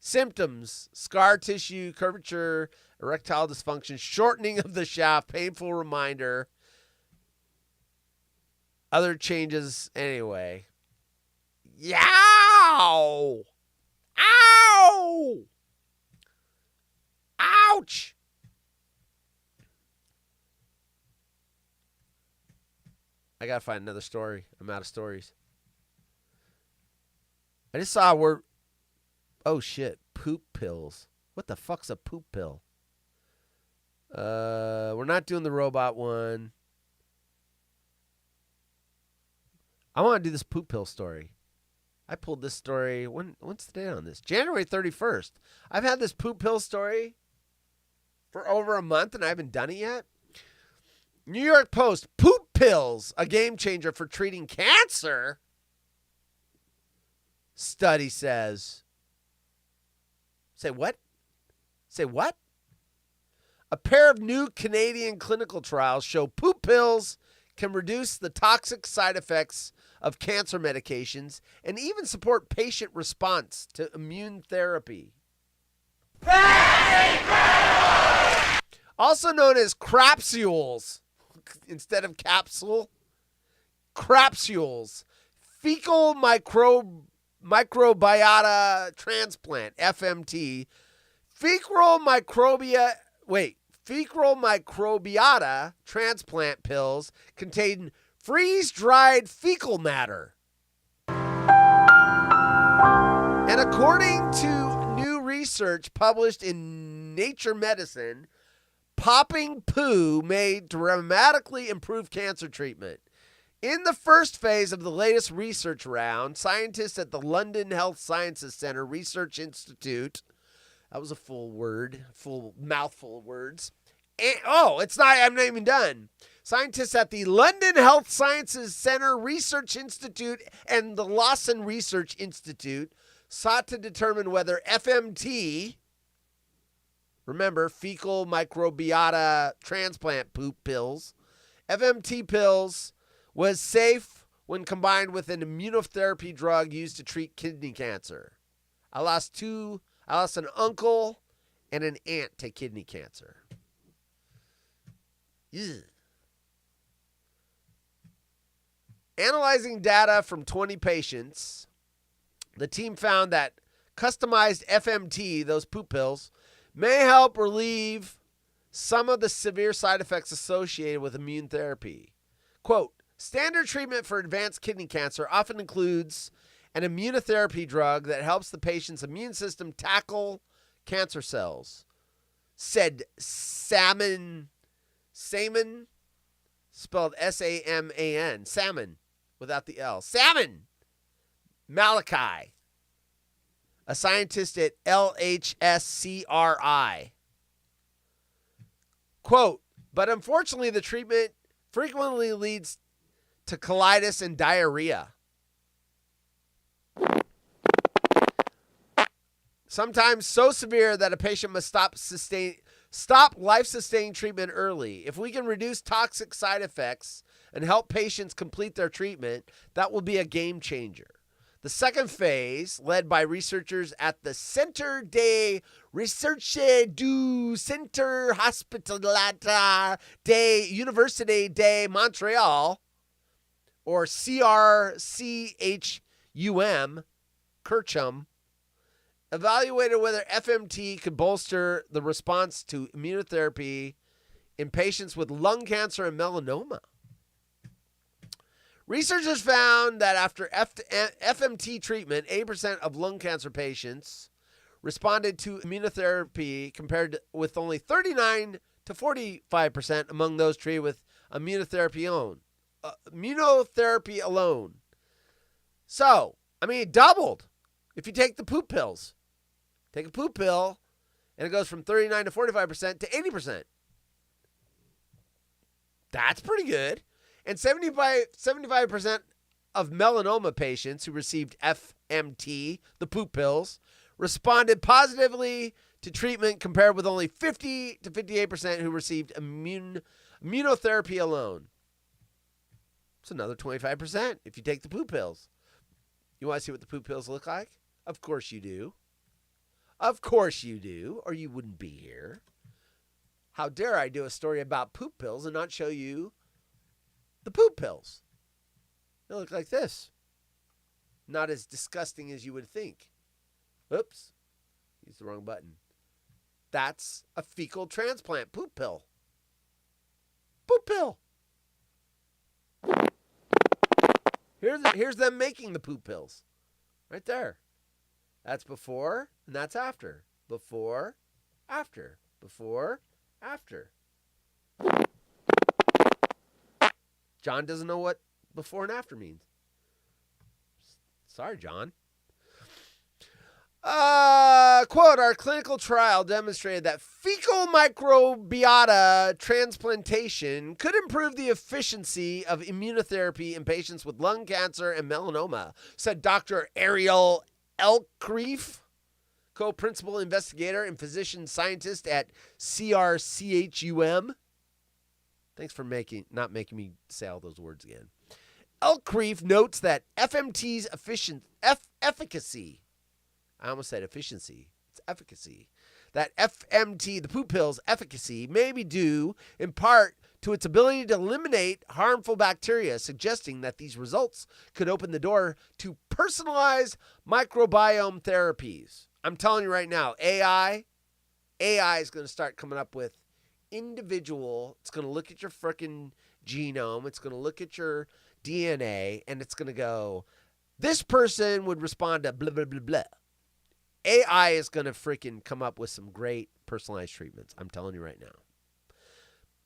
Symptoms: scar tissue, curvature, erectile dysfunction, shortening of the shaft, painful reminder. Other changes anyway. Yow! Ow! Ouch! I gotta find another story. I'm out of stories. I just saw a word. Oh shit! Poop pills. What the fuck's a poop pill? We're not doing the robot one. I want to do this poop pill story. I pulled this story. What's the date on this? January 31st. I've had this poop pill story for over a month and I haven't done it yet. New York Post, poop pills, a game changer for treating cancer. Study says. Say what? Say what? A pair of new Canadian clinical trials show poop pills can reduce the toxic side effects of cancer medications and even support patient response to immune therapy. Also known as crapsules instead of capsule. Crapsules. Fecal microbiota transplant, FMT. Fecal microbiota transplant pills contain freeze-dried fecal matter. And according to new research published in Nature Medicine, popping poo may dramatically improve cancer treatment. In the first phase of the latest research round, scientists at the London Health Sciences Centre Research Institute, that was a full mouthful of words. I'm not even done. Scientists at the London Health Sciences Centre Research Institute and the Lawson Research Institute sought to determine whether FMT, remember, fecal microbiota transplant poop pills, FMT pills was safe when combined with an immunotherapy drug used to treat kidney cancer. I lost an uncle and an aunt to kidney cancer. Ugh. Analyzing data from 20 patients, the team found that customized FMT, those poop pills, may help relieve some of the severe side effects associated with immune therapy. Quote, standard treatment for advanced kidney cancer often includes an immunotherapy drug that helps the patient's immune system tackle cancer cells, said Salman, spelled S-A-M-A-N, Salmon, without the L. Salmon Malachi, a scientist at LHSCRI. Quote, but unfortunately the treatment frequently leads to colitis and diarrhea. Sometimes so severe that a patient must stop life-sustaining treatment early. If we can reduce toxic side effects and help patients complete their treatment, that will be a game changer. The second phase, led by researchers at the Centre de Recherche du Centre Hospitalier de Université de Montréal, or CRCHUM, Kirchum, evaluated whether FMT could bolster the response to immunotherapy in patients with lung cancer and melanoma. Researchers found that after FMT treatment, 80% of lung cancer patients responded to immunotherapy compared with only 39 to 45% among those treated with immunotherapy alone. So, it doubled if you take the poop pills. Take a poop pill, and it goes from 39 to 45% to 80%. That's pretty good. And 75% of melanoma patients who received FMT, the poop pills, responded positively to treatment compared with only 50 to 58% who received immunotherapy alone. It's another 25% if you take the poop pills. You want to see what the poop pills look like? Of course you do. Of course you do, or you wouldn't be here. How dare I do a story about poop pills and not show you the poop pills? They look like this. Not as disgusting as you would think. Oops. Used the wrong button. That's a fecal transplant poop pill. Poop pill. Here's them making the poop pills. Right there. That's before and that's after. Before, after. Before, after. John doesn't know what before and after means. Sorry, John. Quote, our clinical trial demonstrated that fecal microbiota transplantation could improve the efficiency of immunotherapy in patients with lung cancer and melanoma, said Dr. Ariel Elkreef, co-principal investigator and physician scientist at CRCHUM. Thanks for not making me say all those words again. Elkreef notes that FMT's efficacy. I almost said efficiency. It's efficacy. That FMT, the poop pill's efficacy, may be due in part to its ability to eliminate harmful bacteria, suggesting that these results could open the door to personalized microbiome therapies. I'm telling you right now, AI is going to start coming up with individual. It's going to look at your freaking genome. It's going to look at your DNA, and it's going to go, this person would respond to blah, blah, blah, blah. AI is going to freaking come up with some great personalized treatments. I'm telling you right now.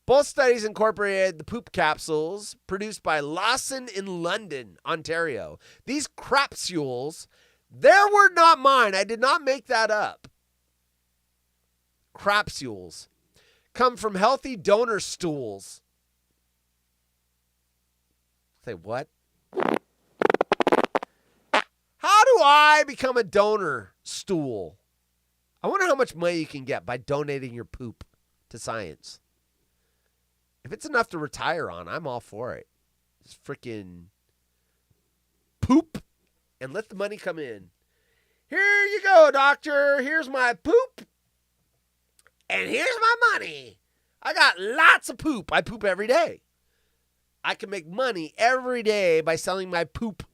Both studies incorporated the poop capsules produced by Lawson in London, Ontario. These crapsules, their word, not mine. I did not make that up. Crapsules come from healthy donor stools. Say what? How do I become a donor stool? I wonder how much money you can get by donating your poop to science. If it's enough to retire on, I'm all for it. Just freaking poop and let the money come in. Here you go, doctor. Here's my poop. And here's my money. I got lots of poop. I poop every day. I can make money every day by selling my poop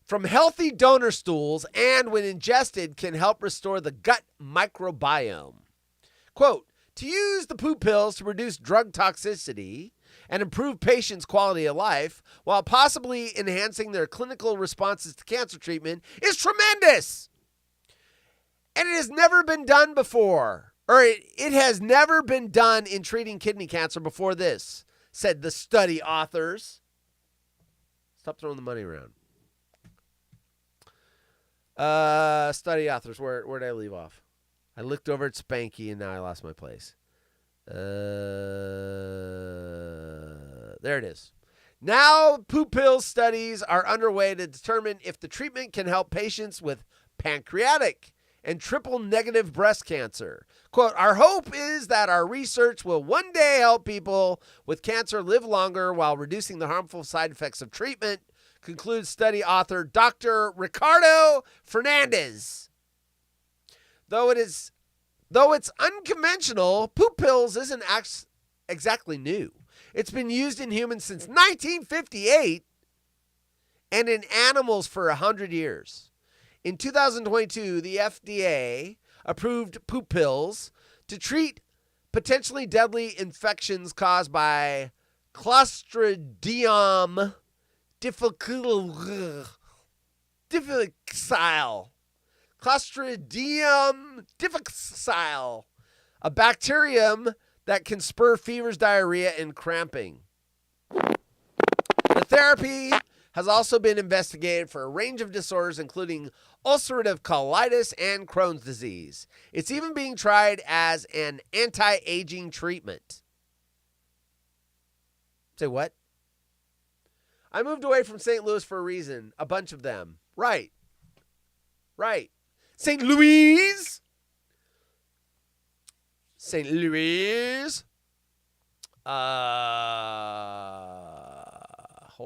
from healthy donor stools, and when ingested can help restore the gut microbiome. Quote, to use the poop pills to reduce drug toxicity and improve patients' quality of life while possibly enhancing their clinical responses to cancer treatment is tremendous. And it has never been done before, or it has never been done in treating kidney cancer before this, said the study authors. Stop throwing the money around. Study authors, where did I leave off? I looked over at Spanky and now I lost my place. There it is. Now, poop pill studies are underway to determine if the treatment can help patients with pancreatic and triple-negative breast cancer. Quote, our hope is that our research will one day help people with cancer live longer while reducing the harmful side effects of treatment, concludes study author Dr. Ricardo Fernandez. Though it's unconventional, poop pills isn't exactly new. It's been used in humans since 1958 and in animals for 100 years. In 2022, the FDA approved poop pills to treat potentially deadly infections caused by Clostridium difficile. Clostridium difficile, a bacterium that can spur fevers, diarrhea, and cramping. The therapy has also been investigated for a range of disorders, including ulcerative colitis and Crohn's disease. It's even being tried as an anti-aging treatment. Say what? I moved away from St. Louis for a reason. A bunch of them. Right. St. Louis. St. Louis. Hold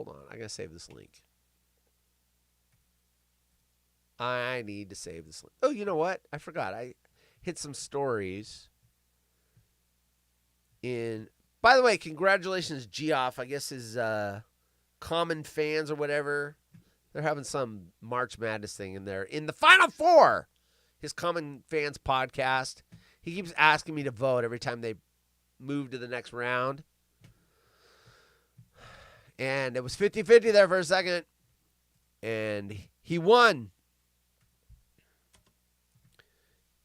on. I got to save this link. I need to save this. Oh, you know what? I forgot. I hit some stories in. By the way, congratulations, Geoff. I guess his common fans or whatever. They're having some March Madness thing in there. In the Final Four, his Common Fans podcast, he keeps asking me to vote every time they move to the next round. And it was 50-50 there for a second. And he won.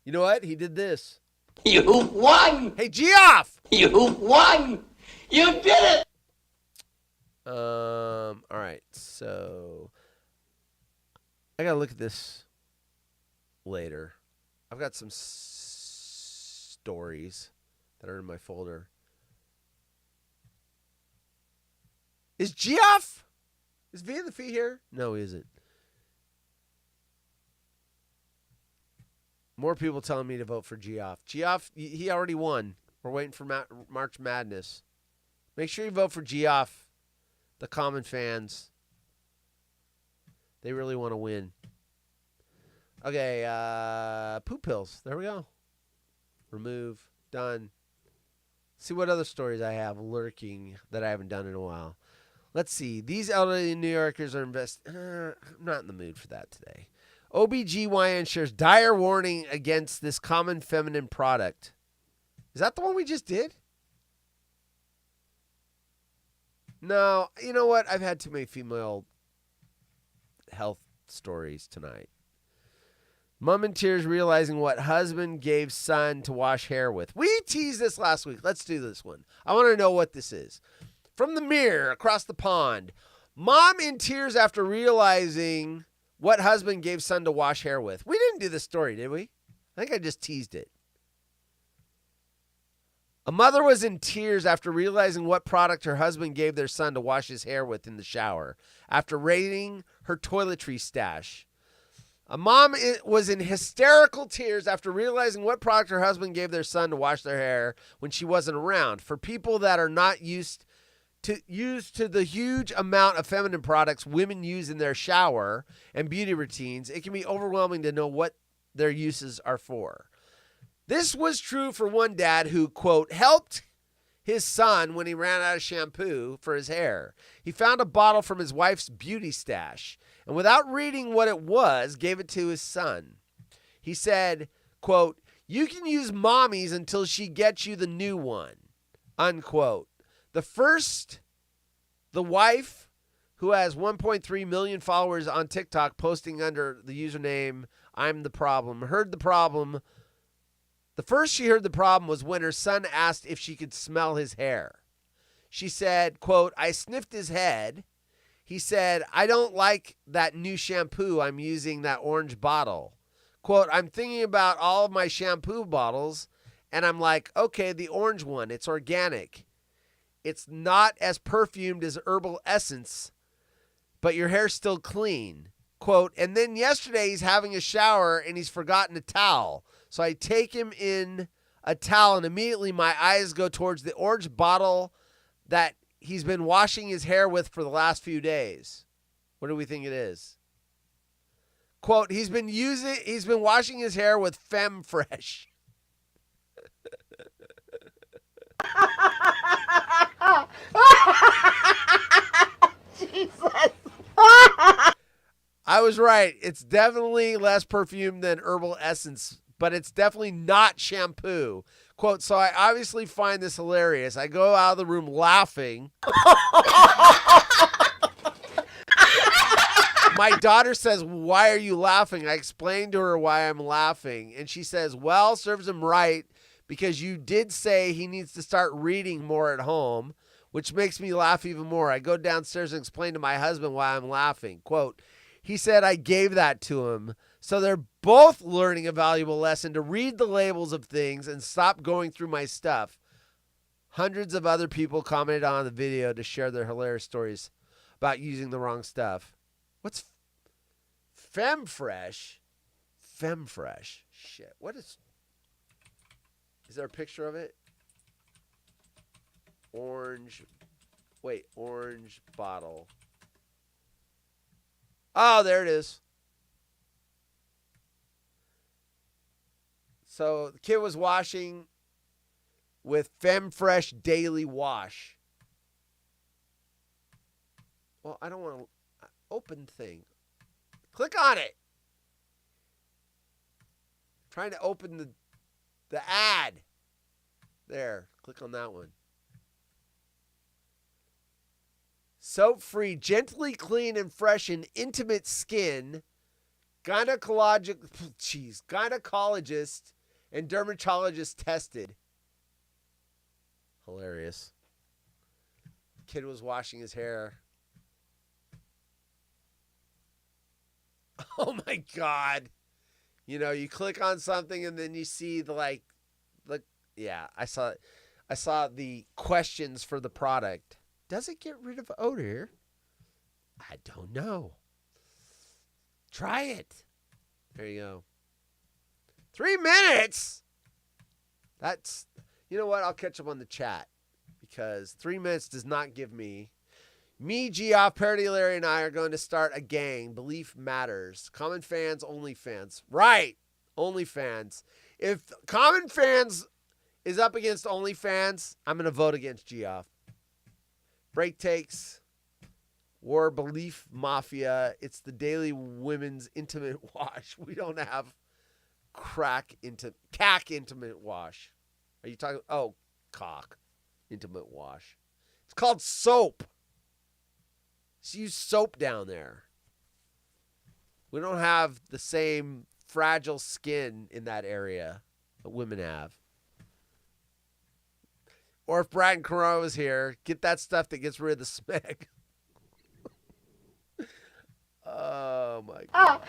You know what? He did this. You won! Hey, Geoff! You won! You did it! All right, so I gotta look at this later. I've got some stories that are in my folder. Is Geoff? Is Via the Fee here? No, he isn't. More people telling me to vote for Geoff. Geoff, he already won. We're waiting for March Madness. Make sure you vote for Geoff. The Common Fans. They really want to win. Okay, poop pills. There we go. Remove. Done. See what other stories I have lurking that I haven't done in a while. Let's see. These elderly New Yorkers are I'm not in the mood for that today. OBGYN shares dire warning against this common feminine product. Is that the one we just did? No. You know what? I've had too many female health stories tonight. Mom in tears realizing what husband gave son to wash hair with. We teased this last week. Let's do this one. I want to know what this is. From the Mirror across the pond. Mom in tears after realizing what husband gave son to wash hair with. We didn't do this story, did we? I think I just teased it. A mother was in tears after realizing what product her husband gave their son to wash his hair with in the shower after raiding her toiletry stash. A mom was in hysterical tears after realizing what product her husband gave their son to wash their hair when she wasn't around. For people that are not used to the huge amount of feminine products women use in their shower and beauty routines, it can be overwhelming to know what their uses are for. This was true for one dad who, quote, helped his son when he ran out of shampoo for his hair. He found a bottle from his wife's beauty stash and without reading what it was, gave it to his son. He said, quote, you can use mommy's until she gets you the new one, unquote. The wife, who has 1.3 million followers on TikTok, posting under the username I'm the Problem, heard the problem. The first she heard the problem was when her son asked if she could smell his hair. She said, quote, I sniffed his head. He said, I don't like that new shampoo. I'm using that orange bottle. Quote, I'm thinking about all of my shampoo bottles, and I'm like, okay, the orange one. It's organic. It's not as perfumed as Herbal Essence, but your hair's still clean. Quote, and then yesterday he's having a shower and he's forgotten a towel. So I take him in a towel and immediately my eyes go towards the orange bottle that he's been washing his hair with for the last few days. What do we think it is? Quote, he's been washing his hair with Femfresh. Jesus. I was right. It's definitely less perfume than Herbal Essence, but it's definitely not shampoo. Quote, so I obviously find this hilarious. I go out of the room laughing. My daughter says, why are you laughing? I explained to her why I'm laughing. And she says, well, serves him right because you did say he needs to start reading more at home, which makes me laugh even more. I go downstairs and explain to my husband why I'm laughing. Quote, he said I gave that to him. So they're both learning a valuable lesson to read the labels of things and stop going through my stuff. Hundreds of other people commented on the video to share their hilarious stories about using the wrong stuff. What's Femfresh? Femfresh. Shit. What is there a picture of it? Orange bottle. Oh, there it is. So the kid was washing with FemFresh Daily Wash. Well, I don't want to open thing. Click on it. Trying to open the ad. There. Click on that one. Soap-free, gently clean and freshen intimate skin. Gynecologist and dermatologist tested. Hilarious. Kid was washing his hair. Oh my God. You know, you click on something and then you see I saw the questions for the product. Does it get rid of odor? I don't know. Try it. There you go. 3 minutes? That's, you know what? I'll catch up on the chat because 3 minutes does not give me. Me, Geoff, Parody Larry, and I are going to start a gang. Belief matters. Common Fans, OnlyFans. Right. OnlyFans. If Common Fans is up against OnlyFans, I'm going to vote against Geoff. Break takes. War Belief Mafia. It's the Daily Women's Intimate Wash. We don't have CAC Intimate Wash. Are you talking? Oh, cock Intimate Wash. It's called soap. Just use soap down there. We don't have the same fragile skin in that area that women have. Or if Brad and Corona was here, get that stuff that gets rid of the smeg. Oh my God.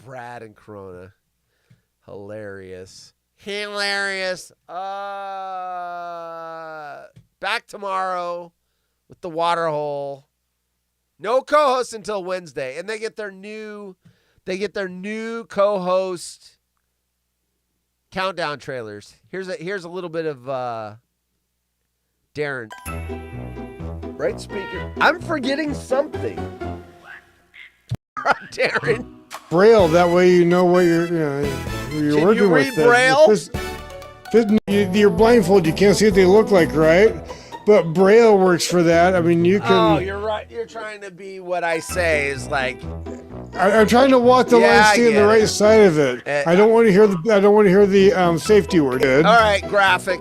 Brad and Corona. Hilarious. Hilarious. Back tomorrow with the water hole. No co-host until Wednesday. And they get their new co-host countdown trailers. Here's a little bit of Darren. Right speaker. I'm forgetting something. Darren. Braille, that way you know what you're Can working you read with. Braille? You're blindfolded. You can't see what they look like, right? But Braille works for that. I mean, you can. Oh, you're right. You're trying to be what I say is like. I'm trying to walk the line, stay on the right side of it. I don't want to hear the safety word. All right, graphic.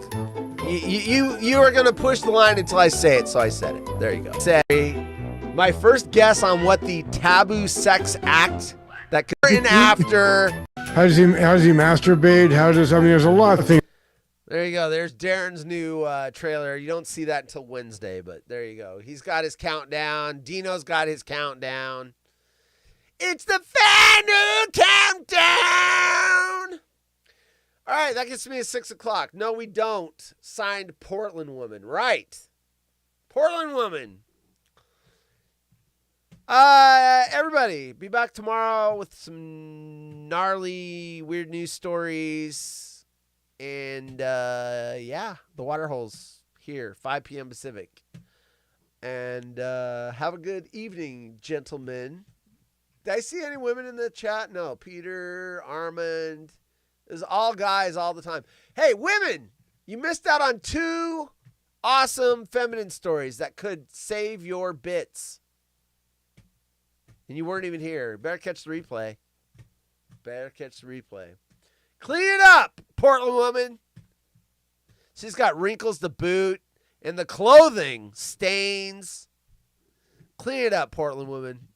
You are gonna push the line until I say it, so I said it. There you go. Say my first guess on what the taboo sex act that could in after. How does he masturbate? There's a lot of things. There you go. There's Darren's new trailer. You don't see that until Wednesday, but there you go. He's got his countdown. Dino's got his countdown. It's the final countdown. All right, that gets me at 6 o'clock. No, we don't. Signed Portland Woman. Right. Portland Woman. Everybody, be back tomorrow with some gnarly, weird news stories. And, the water hole's here, 5 p.m. Pacific. And have a good evening, gentlemen. Did I see any women in the chat? No. Peter, Armand. It's all guys all the time. Hey, women, you missed out on 2 awesome feminine stories that could save your bits. And you weren't even here. Better catch the replay. Clean it up, Portland woman. She's got wrinkles to boot, and the clothing stains. Clean it up, Portland woman.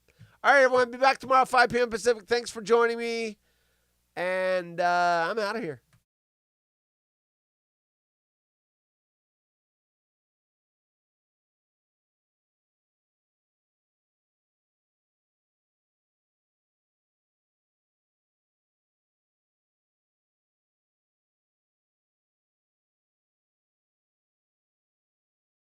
All right, everyone. Be back tomorrow, 5 p.m. Pacific. Thanks for joining me. And I'm out of here.